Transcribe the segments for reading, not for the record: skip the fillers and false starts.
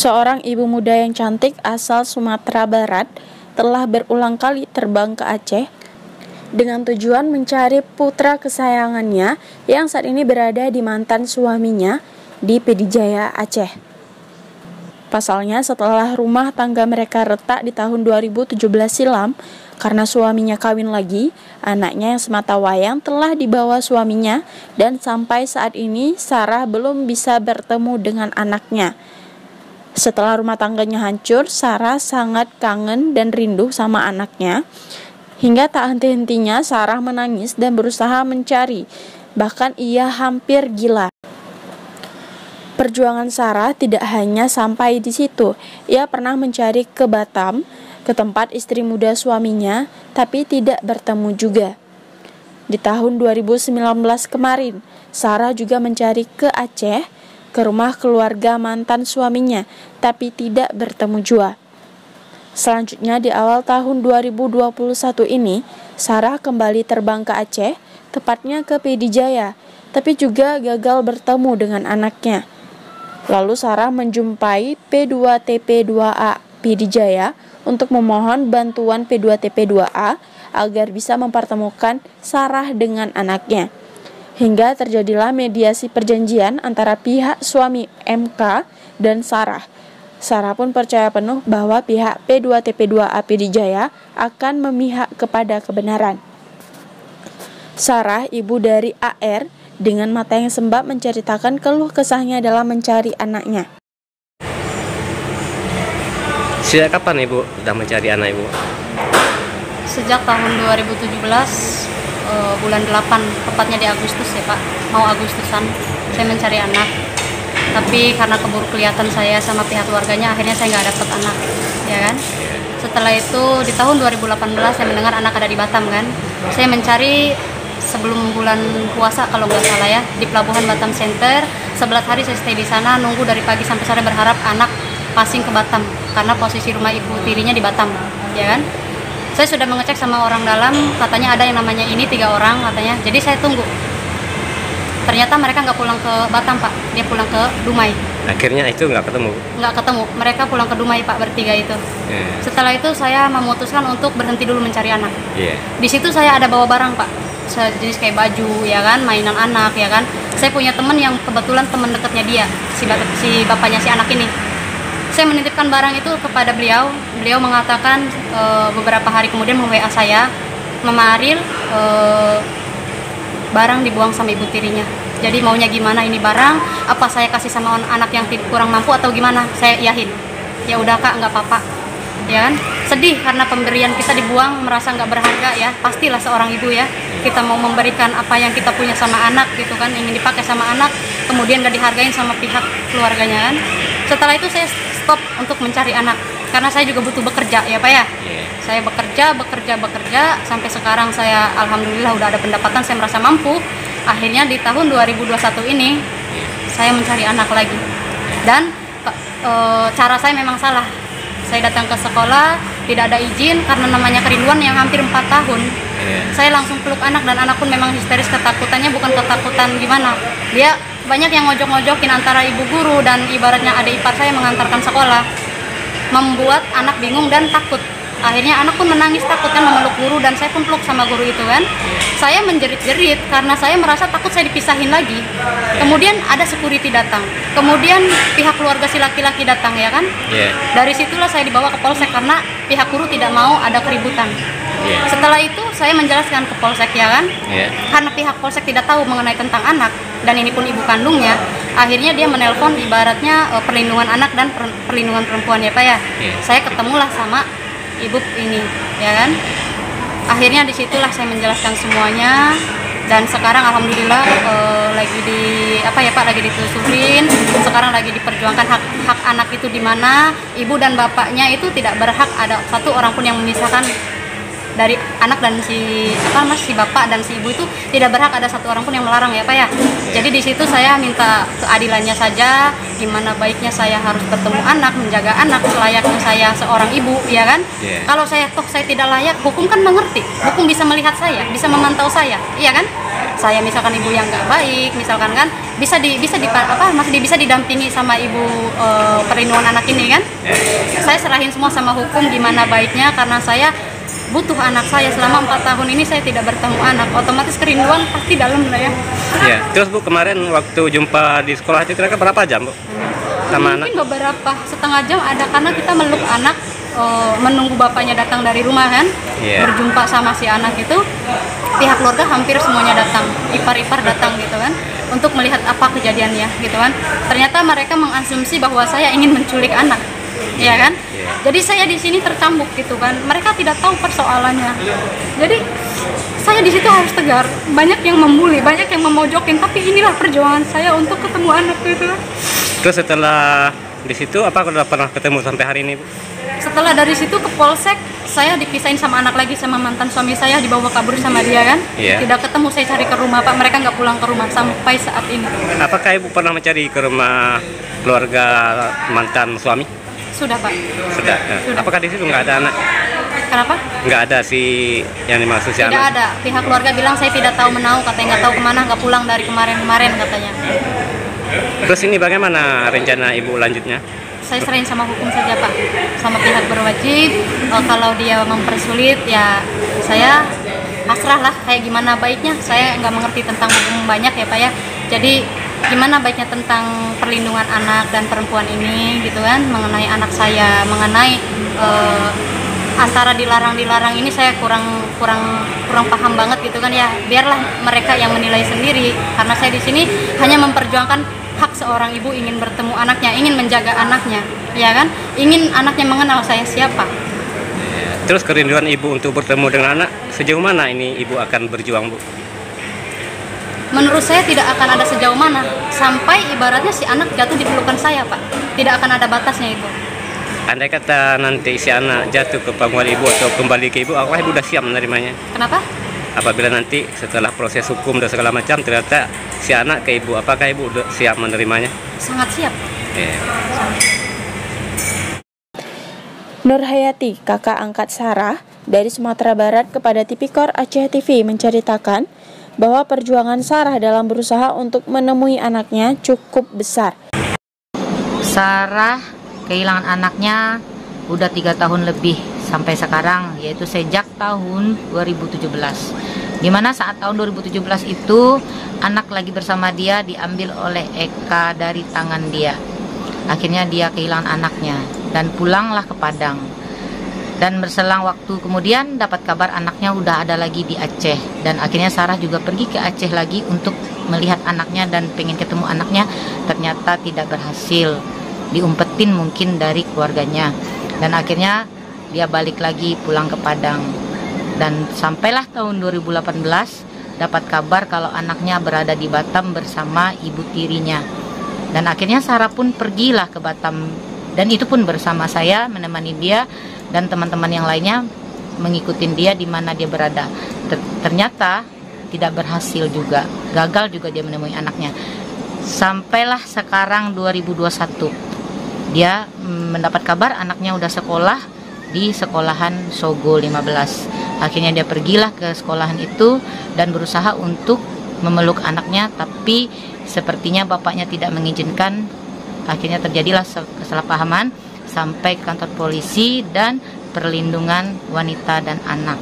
Seorang ibu muda yang cantik asal Sumatera Barat telah berulang kali terbang ke Aceh dengan tujuan mencari putra kesayangannya yang saat ini berada di mantan suaminya di Pidijaya, Aceh. Pasalnya, setelah rumah tangga mereka retak di tahun 2017 silam karena suaminya kawin lagi, anaknya yang sematawayang telah dibawa suaminya dan sampai saat ini Sarah belum bisa bertemu dengan anaknya. Setelah rumah tangganya hancur, Sarah sangat kangen dan rindu sama anaknya. Hingga tak henti-hentinya Sarah menangis dan berusaha mencari. Bahkan ia hampir gila. Perjuangan Sarah tidak hanya sampai di situ. Ia pernah mencari ke Batam, ke tempat istri muda suaminya, tapi tidak bertemu juga. Di tahun 2019 kemarin, Sarah juga mencari ke Aceh, ke rumah keluarga mantan suaminya, tapi tidak bertemu jua. Selanjutnya di awal tahun 2021 ini, Sarah kembali terbang ke Aceh, tepatnya ke Pidijaya, tapi juga gagal bertemu dengan anaknya. Lalu Sarah menjumpai P2TP2A Pidijaya untuk memohon bantuan P2TP2A agar bisa mempertemukan Sarah dengan anaknya. Hingga terjadilah mediasi perjanjian antara pihak suami MK dan Sarah. Sarah pun percaya penuh bahwa pihak P2TP2A Pidijaya akan memihak kepada kebenaran. Sarah, ibu dari AR, dengan mata yang sembab menceritakan keluh kesahnya dalam mencari anaknya. Sejak kapan Ibu sudah mencari anak Ibu? Sejak tahun 2017 bulan 8, tepatnya di Agustus ya Pak, mau Agustusan saya mencari anak, tapi karena keburu kelihatan saya sama pihak keluarganya, akhirnya saya nggak dapat anak, ya kan. Setelah itu di tahun 2018 saya mendengar anak ada di Batam kan, saya mencari sebelum bulan puasa kalau nggak salah ya, di Pelabuhan Batam Center, 11 hari saya stay di sana, nunggu dari pagi sampai sore berharap anak passing ke Batam, karena posisi rumah ibu tirinya di Batam, ya kan. Saya sudah mengecek sama orang dalam, katanya ada yang namanya ini 3 orang katanya. Jadi saya tunggu. Ternyata mereka nggak pulang ke Batam Pak, dia pulang ke Dumai. Akhirnya itu nggak ketemu? Nggak ketemu, mereka pulang ke Dumai Pak, bertiga itu. Setelah itu saya memutuskan untuk berhenti dulu mencari anak. Di situ saya ada bawa barang Pak, sejenis kayak baju ya kan, mainan anak ya kan. Saya punya teman yang kebetulan teman dekatnya dia, si bapaknya si anak ini. Saya menitipkan barang itu kepada beliau. Beliau mengatakan beberapa hari kemudian WA saya, Mama Aril, barang dibuang sama ibu tirinya. Jadi maunya gimana ini barang? Apa saya kasih sama anak yang kurang mampu atau gimana? Saya iyahin. Ya udah Kak, nggak apa-apa. Ya kan? Sedih karena pemberian kita dibuang, merasa nggak berharga ya. Pastilah seorang ibu ya. Kita mau memberikan apa yang kita punya sama anak gitu kan, ingin dipakai sama anak, kemudian nggak dihargain sama pihak keluarganya kan. Setelah itu saya stop untuk mencari anak karena saya juga butuh bekerja ya Pak ya. Saya bekerja sampai sekarang saya alhamdulillah udah ada pendapatan, saya merasa mampu. Akhirnya di tahun 2021 ini saya mencari anak lagi. Dan cara saya memang salah. Saya datang ke sekolah tidak ada izin karena namanya kerinduan yang hampir 4 tahun. Saya langsung peluk anak dan anak pun memang histeris, ketakutannya bukan ketakutan gimana. Dia banyak yang ngojok-ngojokin antara ibu guru dan ibaratnya adik ipar saya mengantarkan sekolah, membuat anak bingung dan takut. Akhirnya anak pun menangis takut kan, memeluk guru dan saya pun peluk sama guru itu kan. Saya menjerit-jerit karena saya merasa takut saya dipisahin lagi. Kemudian ada security datang, kemudian pihak keluarga si laki-laki datang ya kan. Dari situlah saya dibawa ke polsek karena pihak guru tidak mau ada keributan. Setelah itu saya menjelaskan ke polsek ya kan, karena pihak polsek tidak tahu mengenai tentang anak dan ini pun ibu kandungnya. Akhirnya dia menelpon ibaratnya perlindungan anak dan perlindungan perempuan ya Pak ya. Saya ketemulah sama ibu ini ya kan. Akhirnya disitulah saya menjelaskan semuanya dan sekarang alhamdulillah lagi lagi ditelusurin. Sekarang lagi diperjuangkan hak anak itu di mana. Ibu dan bapaknya itu tidak berhak ada satu orang pun yang memisahkan dari anak dan si bapak dan si ibu itu tidak berhak ada satu orang pun yang melarang ya Pak ya. Jadi di situ saya minta keadilannya saja, gimana baiknya saya harus bertemu anak, menjaga anak selayaknya saya seorang ibu ya kan. Kalau saya tidak layak, hukum kan mengerti, hukum bisa melihat saya, bisa memantau saya, iya kan. saya misalkan ibu yang nggak baik, misalkan kan masih bisa didampingi sama ibu perlindungan anak ini kan. Saya serahin semua sama hukum gimana baiknya, karena saya butuh anak saya. Selama 4 tahun ini saya tidak bertemu anak, otomatis kerinduan pasti dalam lah ya. Iya. Terus Bu, kemarin waktu jumpa di sekolah itu kira-kira berapa jam Bu sama anak? Mungkin beberapa setengah jam ada, karena kita meluk anak, menunggu bapaknya datang dari rumah kan. Berjumpa sama si anak itu, pihak keluarga hampir semuanya datang, ipar-ipar datang gitu kan, untuk melihat apa kejadiannya gitu kan. Ternyata mereka mengasumsi bahwa saya ingin menculik anak, ya kan. Jadi saya di sini tercambuk gitu kan. Mereka tidak tahu persoalannya. Jadi saya di situ harus tegar. Banyak yang membuli, banyak yang memojokin, tapi inilah perjuangan saya untuk ketemu anak gitu. Terus setelah di situ apa udah pernah ketemu sampai hari ini Bu? Setelah dari situ ke polsek, saya dipisahin sama anak lagi, sama mantan suami saya, dibawa kabur sama dia kan. Tidak ketemu, saya cari ke rumah Pak, mereka nggak pulang ke rumah sampai saat ini. Apakah Ibu pernah mencari ke rumah keluarga mantan suami? Sudah Pak. Sudah. Apakah di situ nggak ada anak? Kenapa? Nggak ada si yang dimaksud si anak? Tidak ada. Pihak keluarga bilang saya tidak tahu menau, katanya nggak tahu kemana, nggak pulang dari kemarin katanya. Terus ini bagaimana rencana Ibu lanjutnya? Saya serahin sama hukum saja Pak, sama pihak berwajib. Kalau dia mempersulit ya saya pasrah lah, kayak gimana baiknya. Saya nggak mengerti tentang hukum banyak ya Pak ya. Jadi gimana baiknya tentang perlindungan anak dan perempuan ini gitu kan, mengenai anak saya, mengenai antara dilarang ini saya kurang paham banget gitu kan ya. Biarlah mereka yang menilai sendiri, karena saya di sini hanya memperjuangkan hak seorang ibu ingin bertemu anaknya, ingin menjaga anaknya, ya kan, ingin anaknya mengenal saya siapa. Terus kerinduan Ibu untuk bertemu dengan anak, sejauh mana ini Ibu akan berjuang Bu? Menurut saya tidak akan ada sejauh mana, sampai ibaratnya si anak jatuh di pelukan saya Pak. Tidak akan ada batasnya itu. Andai kata nanti si anak jatuh ke pangkuan Ibu atau kembali ke Ibu, apakah Ibu sudah siap menerimanya? Kenapa? Apabila nanti setelah proses hukum dan segala macam ternyata si anak ke Ibu, apakah Ibu sudah siap menerimanya? Sangat siap. Nur Hayati, kakak angkat Sarah dari Sumatera Barat, kepada Tipikor Aceh TV menceritakan bahwa perjuangan Sarah dalam berusaha untuk menemui anaknya cukup besar. Sarah kehilangan anaknya udah 3 tahun lebih sampai sekarang, yaitu sejak tahun 2017. Dimana saat tahun 2017 itu anak lagi bersama dia diambil oleh Eka dari tangan dia. Akhirnya dia kehilangan anaknya dan pulanglah ke Padang. Dan berselang waktu kemudian dapat kabar anaknya udah ada lagi di Aceh. Dan akhirnya Sarah juga pergi ke Aceh lagi untuk melihat anaknya dan pengen ketemu anaknya. Ternyata tidak berhasil, diumpetin mungkin dari keluarganya. Dan akhirnya dia balik lagi pulang ke Padang. Dan sampailah tahun 2018 dapat kabar kalau anaknya berada di Batam bersama ibu tirinya. Dan akhirnya Sarah pun pergilah ke Batam. Dan itu pun bersama saya, menemani dia dan teman-teman yang lainnya mengikuti dia di mana dia berada. Ternyata tidak berhasil juga, gagal juga dia menemui anaknya. Sampailah sekarang 2021, dia mendapat kabar anaknya udah sekolah di sekolahan Sogo 15. Akhirnya dia pergilah ke sekolahan itu dan berusaha untuk memeluk anaknya, tapi sepertinya bapaknya tidak mengizinkan. Akhirnya terjadilah kesalahpahaman sampai ke kantor polisi dan perlindungan wanita dan anak.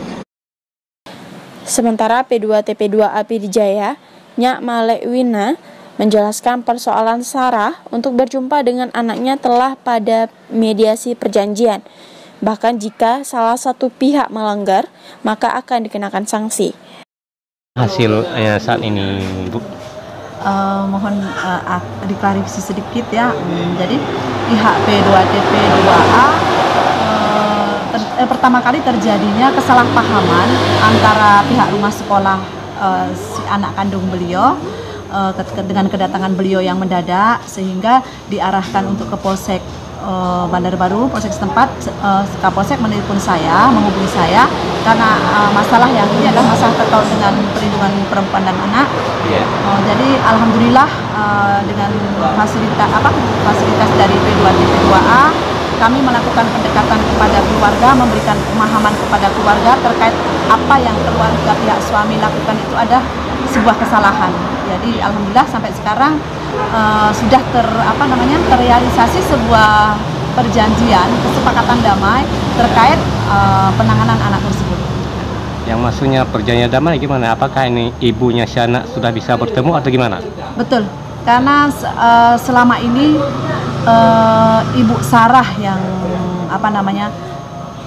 Sementara P2TP2A Pidijaya, Nyak Malek Wina, menjelaskan persoalan Sarah untuk berjumpa dengan anaknya telah pada mediasi perjanjian. Bahkan jika salah satu pihak melanggar, maka akan dikenakan sanksi. Hasilnya saat ini, Bu? Mohon diklarifikasi sedikit ya. Jadi pihak P2TP2A pertama kali terjadinya kesalahpahaman antara pihak rumah sekolah si anak kandung beliau dengan kedatangan beliau yang mendadak, sehingga diarahkan untuk ke Polsek Bandar Baru, Polsek setempat. Kapolsek menelpon saya, menghubungi saya karena masalah yang ini adalah masalah terkait dengan perlindungan perempuan dan anak. Jadi alhamdulillah dengan fasilitas dari P2TP2A kami melakukan pendekatan kepada keluarga, memberikan pemahaman kepada keluarga terkait apa yang keluarga pihak suami lakukan itu ada sebuah kesalahan. Jadi alhamdulillah sampai sekarang sudah terrealisasi sebuah perjanjian kesepakatan damai terkait penanganan anak tersebut. Yang maksudnya perjanjian damai gimana? Apakah ini ibunya si anak sudah bisa bertemu atau gimana? Betul, karena selama ini Ibu Sarah yang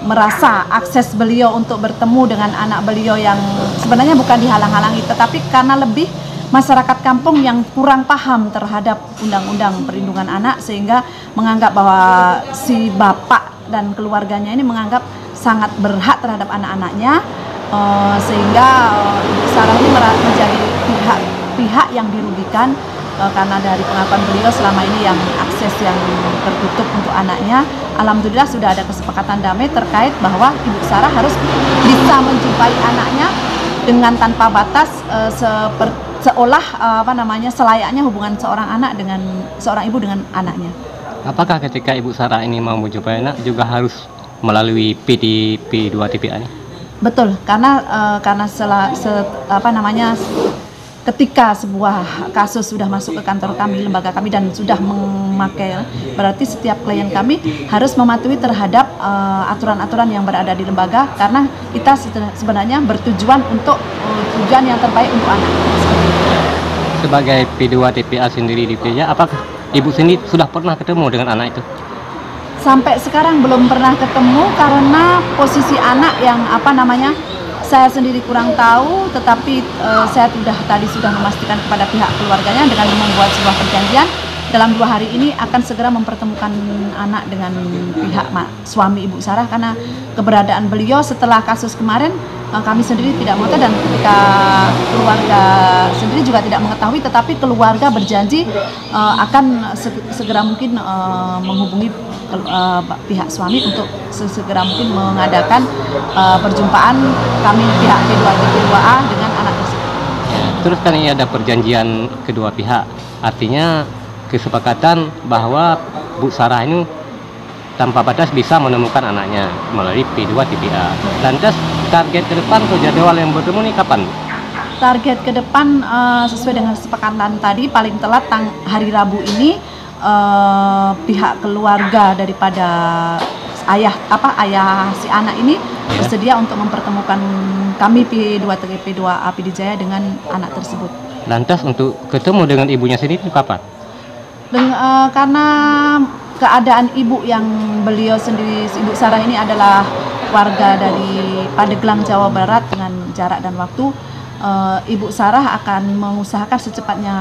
merasa akses beliau untuk bertemu dengan anak beliau yang sebenarnya bukan dihalang-halangi, tetapi karena lebih masyarakat kampung yang kurang paham terhadap undang-undang perlindungan anak sehingga menganggap bahwa si bapak dan keluarganya ini menganggap sangat berhak terhadap anak-anaknya, sehingga Ibu Sarah ini menjadi pihak yang dirugikan karena dari pengakuan beliau selama ini yang akses yang tertutup untuk anaknya. Alhamdulillah sudah ada kesepakatan damai terkait bahwa Ibu Sarah harus bisa menjumpai anaknya dengan tanpa batas, selayaknya hubungan seorang ibu dengan anaknya. Apakah ketika Ibu Sarah ini mau menjumpai anak juga harus melalui P2 TPA ini? Betul, karena ketika sebuah kasus sudah masuk ke kantor kami, lembaga kami, dan sudah memakai, berarti setiap klien kami harus mematuhi terhadap aturan-aturan yang berada di lembaga, karena kita sebenarnya bertujuan untuk tujuan yang terbaik untuk anak. Sebagai P2 TPA sendiri di PJ, apakah Ibu sendiri sudah pernah ketemu dengan anak itu? Sampai sekarang belum pernah ketemu karena posisi anak yang saya sendiri kurang tahu, tetapi saya sudah memastikan kepada pihak keluarganya dengan membuat sebuah perjanjian dalam 2 hari ini akan segera mempertemukan anak dengan pihak suami Ibu Sarah, karena keberadaan beliau setelah kasus kemarin kami sendiri tidak mengetahui, dan ketika keluarga sendiri juga tidak mengetahui, tetapi keluarga berjanji akan segera mungkin menghubungi pihak suami untuk sesegera mungkin mengadakan perjumpaan kami pihak P2A dengan anak tersebut. Terus kan ini ada perjanjian kedua pihak, artinya kesepakatan bahwa Bu Sarah ini tanpa batas bisa menemukan anaknya melalui P2 TPA. Lantas target ke depan atau jadwal yang bertemu ini kapan? Target ke depan sesuai dengan kesepakatan tadi, paling telat hari Rabu ini pihak keluarga daripada ayah si anak ini bersedia untuk mempertemukan kami P2A PD Jaya dengan anak tersebut. Lantas untuk ketemu dengan ibunya sendiri kapan? Karena keadaan ibu yang beliau sendiri, Ibu Sarah ini adalah warga dari Pandeglang, Jawa Barat dengan jarak dan waktu, Ibu Sarah akan mengusahakan secepatnya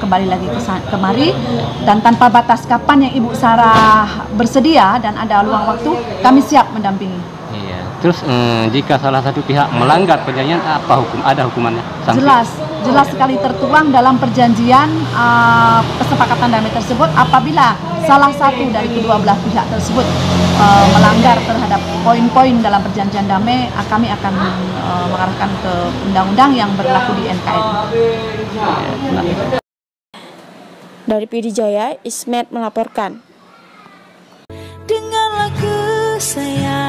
kembali lagi kemari, dan tanpa batas kapan yang Ibu Sarah bersedia dan ada luang waktu, kami siap mendampingi. Iya. Terus jika salah satu pihak melanggar perjanjian, ada hukumannya? Jelas sekali tertuang dalam perjanjian kesepakatan damai tersebut. Apabila salah satu dari kedua belah pihak tersebut melanggar terhadap poin-poin dalam perjanjian damai, kami akan mengarahkan ke undang-undang yang berlaku di NKRI. Dari PD Jaya, Ismet melaporkan. Dengarlah sayang.